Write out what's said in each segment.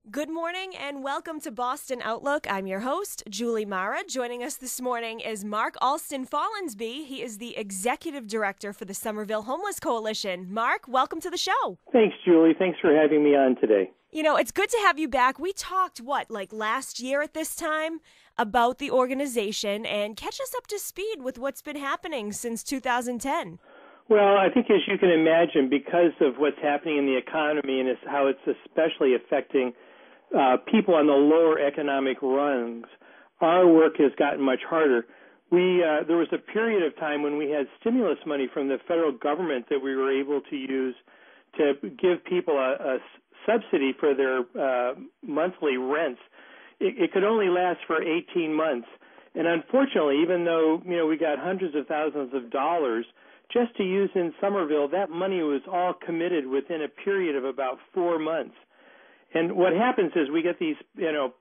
Good morning and welcome to Boston Outlook. I'm your host, Julee Marra. Joining us this morning is Mark Alston Follansbee. He is the Executive Director for the Somerville Homeless Coalition. Mark, welcome to the show. Thanks, Julie. Thanks for having me on today. You know, it's good to have you back. We talked, last year at this time about the organization, and catch us up to speed with what's been happening since 2010. Well, I think as you can imagine, because of what's happening in the economy and how it's especially affecting people on the lower economic rungs, our work has gotten much harder. There was a period of time when we had stimulus money from the federal government that we were able to use to give people a subsidy for their monthly rents. It could only last for 18 months. And unfortunately, even though, we got hundreds of thousands of dollars just to use in Somerville, that money was all committed within a period of about 4 months. And what happens is we get these,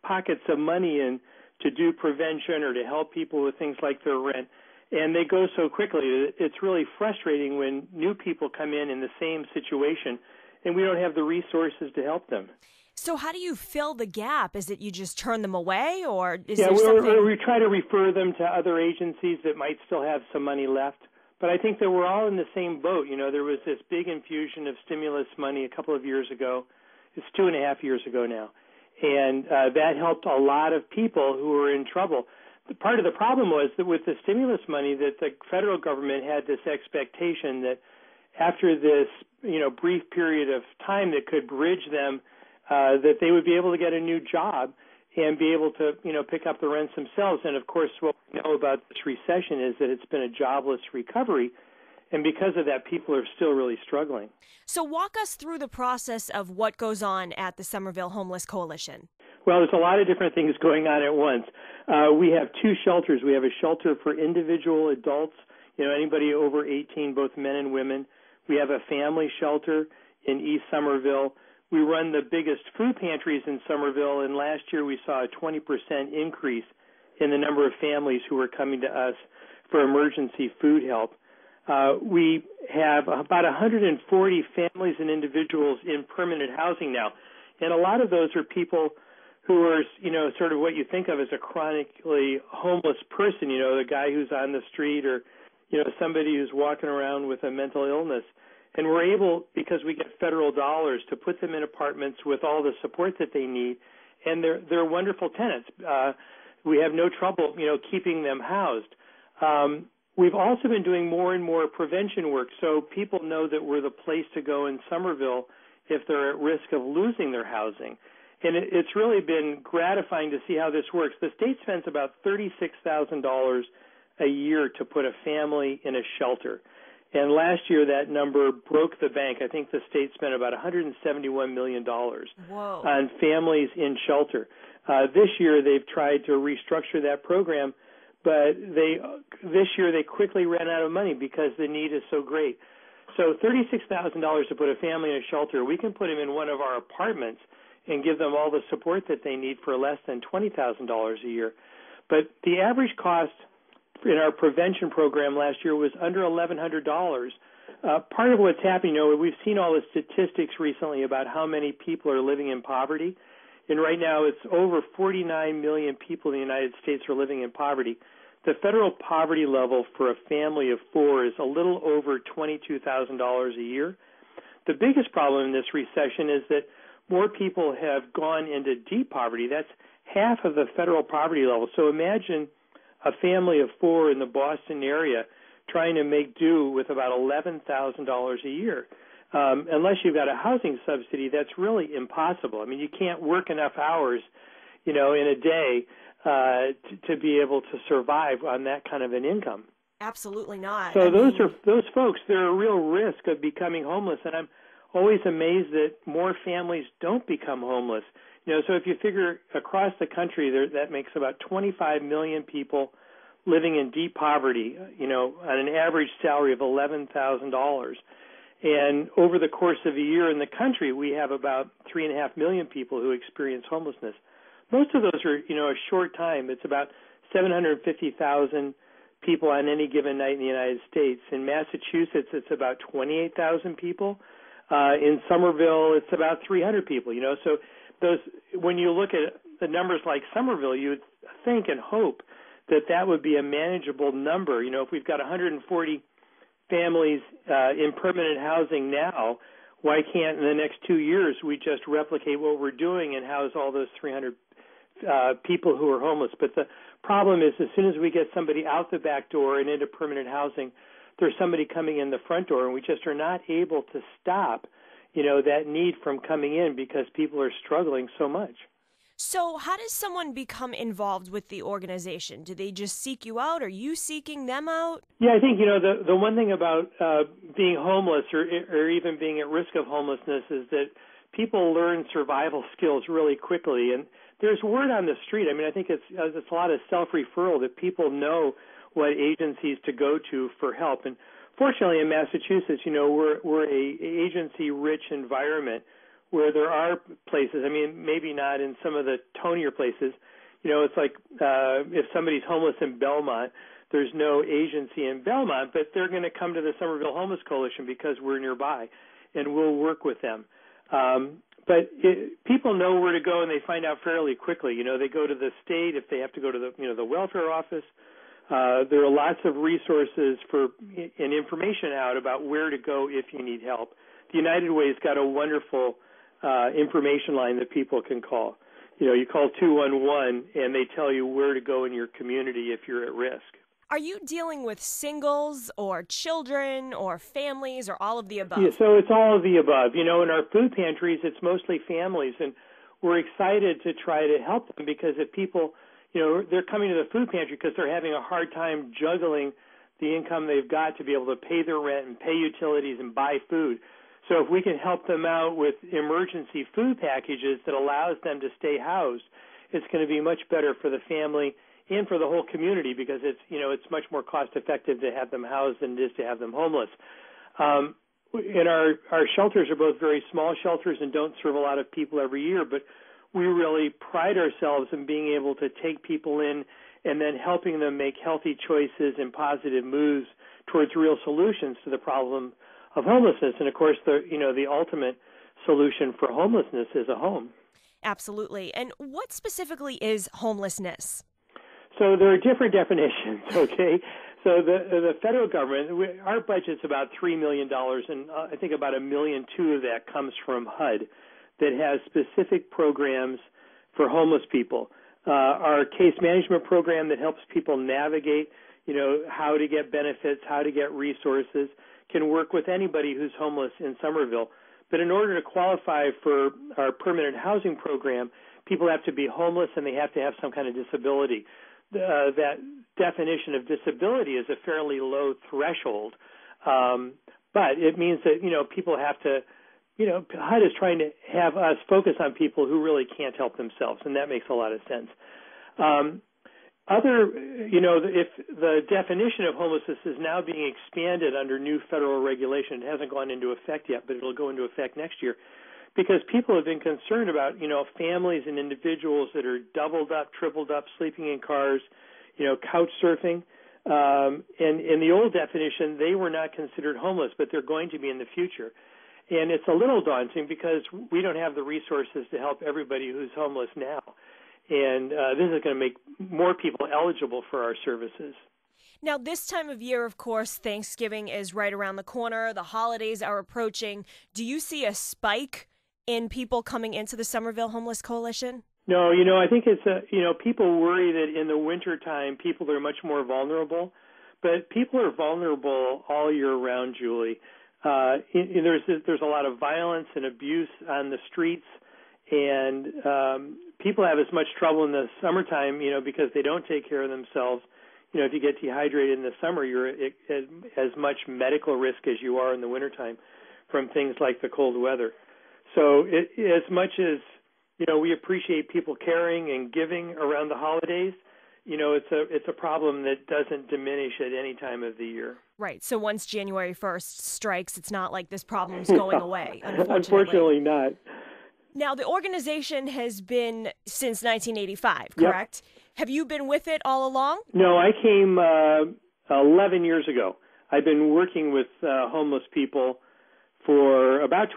pockets of money in to do prevention or to help people with things like their rent, and they go so quickly. It's really frustrating when new people come in the same situation, and we don't have the resources to help them. So how do you fill the gap? Is it you just turn them away, or is there something? We try to refer them to other agencies that might still have some money left. But I think that we're all in the same boat. There was this big infusion of stimulus money a couple of years ago. It's 2.5 years ago now. And that helped a lot of people who were in trouble. Part of the problem was that with the stimulus money, that the federal government had this expectation that after this, brief period of time that could bridge them, that they would be able to get a new job and be able to, pick up the rents themselves. And, of course, what we know about this recession is that it's been a jobless recovery. And because of that, people are still really struggling. So walk us through the process of what goes on at the Somerville Homeless Coalition. Well, there's a lot of different things going on at once. We have 2 shelters. We have a shelter for individual adults, anybody over 18, both men and women. We have a family shelter in East Somerville. We run the biggest food pantries in Somerville, and last year we saw a 20% increase in the number of families who were coming to us for emergency food help. We have about 140 families and individuals in permanent housing now, and a lot of those are people who are, sort of what you think of as a chronically homeless person, the guy who's on the street or, somebody who's walking around with a mental illness. And we're able, because we get federal dollars, to put them in apartments with all the support that they need, and they're wonderful tenants. We have no trouble, keeping them housed. We've also been doing more and more prevention work, so people know that we're the place to go in Somerville if they're at risk of losing their housing. And it's really been gratifying to see how this works. The state spends about $36,000 a year to put a family in a shelter. And last year that number broke the bank. I think the state spent about $171 million on families in shelter. This year they've tried to restructure that program, but this year they quickly ran out of money because the need is so great. So $36,000 to put a family in a shelter, we can put them in one of our apartments and give them all the support that they need for less than $20,000 a year. But the average cost in our prevention program last year was under $1,100. Part of what's happening, we've seen all the statistics recently about how many people are living in poverty. And right now it's over 49 million people in the United States are living in poverty. The federal poverty level for a family of 4 is a little over $22,000 a year. The biggest problem in this recession is that more people have gone into deep poverty. That's half of the federal poverty level. So imagine a family of 4 in the Boston area trying to make do with about $11,000 a year. Unless you've got a housing subsidy, that's really impossible. I mean, you can't work enough hours, in a day to be able to survive on that kind of an income. Absolutely not. So those folks, they're a real risk of becoming homeless, and I'm always amazed that more families don't become homeless. So if you figure across the country, that makes about 25 million people living in deep poverty, on an average salary of $11,000. And over the course of a year in the country, we have about 3.5 million people who experience homelessness. Most of those are, a short time. It's about 750,000 people on any given night in the United States. In Massachusetts, it's about 28,000 people. In Somerville, it's about 300 people, So those, when you look at the numbers like Somerville, you would think and hope that that would be a manageable number. You know, if we've got 140 families in permanent housing now, why can't in the next 2 years we just replicate what we're doing and house all those 300 people who are homeless? But the problem is, as soon as we get somebody out the back door and into permanent housing, there's somebody coming in the front door, and we just are not able to stop, you know, that need from coming in because people are struggling so much. So how does someone become involved with the organization? Do they just seek you out? Are you seeking them out? Yeah, I think, you know, the one thing about being homeless or even being at risk of homelessness is that people learn survival skills really quickly. And there's word on the street. I mean, I think it's a lot of self-referral that people know what agencies to go to for help. And fortunately in Massachusetts, you know, we're a agency-rich environment where there are places, I mean, maybe not in some of the tonier places. You know, it's like if somebody's homeless in Belmont, there's no agency in Belmont, but they're going to come to the Somerville Homeless Coalition because we're nearby, and we'll work with them. People know where to go, and they find out fairly quickly. You know, they go to the state if they have to go to the welfare office. There are lots of resources and information out about where to go if you need help. The United Way's got a wonderful information line that people can call. You know, you call 211 and they tell you where to go in your community if you're at risk. Are you dealing with singles or children or families or all of the above? Yeah, so it's all of the above. You know, in our food pantries, it's mostly families, and we're excited to try to help them because if people, you know, they're coming to the food pantry because they're having a hard time juggling the income they've got to be able to pay their rent and pay utilities and buy food. So if we can help them out with emergency food packages that allows them to stay housed, it's going to be much better for the family and for the whole community because it's, you know, it's much more cost effective to have them housed than it is to have them homeless. And our shelters are both very small shelters and don't serve a lot of people every year, but we really pride ourselves in being able to take people in and then helping them make healthy choices and positive moves towards real solutions to the problem of homelessness. And of course, the ultimate solution for homelessness is a home. Absolutely. And what specifically is homelessness? So there are different definitions, okay? So the federal government, our budget's about $3 million, and I think about $1.2 million of that comes from HUD that has specific programs for homeless people. Our case management program that helps people navigate, you know, how to get benefits, how to get resources, can work with anybody who's homeless in Somerville. But in order to qualify for our permanent housing program, people have to be homeless and they have to have some kind of disability. That definition of disability is a fairly low threshold, but it means that, you know, people have to, you know, HUD is trying to have us focus on people who really can't help themselves, and that makes a lot of sense. If the definition of homelessness is now being expanded under new federal regulation, it hasn't gone into effect yet, but it'll go into effect next year, because people have been concerned about, you know, families and individuals that are doubled up, tripled up, sleeping in cars, you know, couch surfing. And in the old definition, they were not considered homeless, but they're going to be in the future. And it's a little daunting because we don't have the resources to help everybody who's homeless now. And this is going to make more people eligible for our services. Now, this time of year, of course, Thanksgiving is right around the corner. The holidays are approaching. Do you see a spike in people coming into the Somerville Homeless Coalition? No, you know, I think it's people worry that in the wintertime people are much more vulnerable, but people are vulnerable all year round, Julie. There's a lot of violence and abuse on the streets, and people have as much trouble in the summertime, you know, because they don't take care of themselves. You know, if you get dehydrated in the summer, you're at as much medical risk as you are in the wintertime from things like the cold weather. So as much as, you know, we appreciate people caring and giving around the holidays, you know, it's a problem that doesn't diminish at any time of the year. Right. So once January 1st strikes, it's not like this problem's going away, unfortunately. Unfortunately not. Now, the organization has been since 1985, correct? Yep. Have you been with it all along? No, I came 11 years ago. I've been working with homeless people for about 20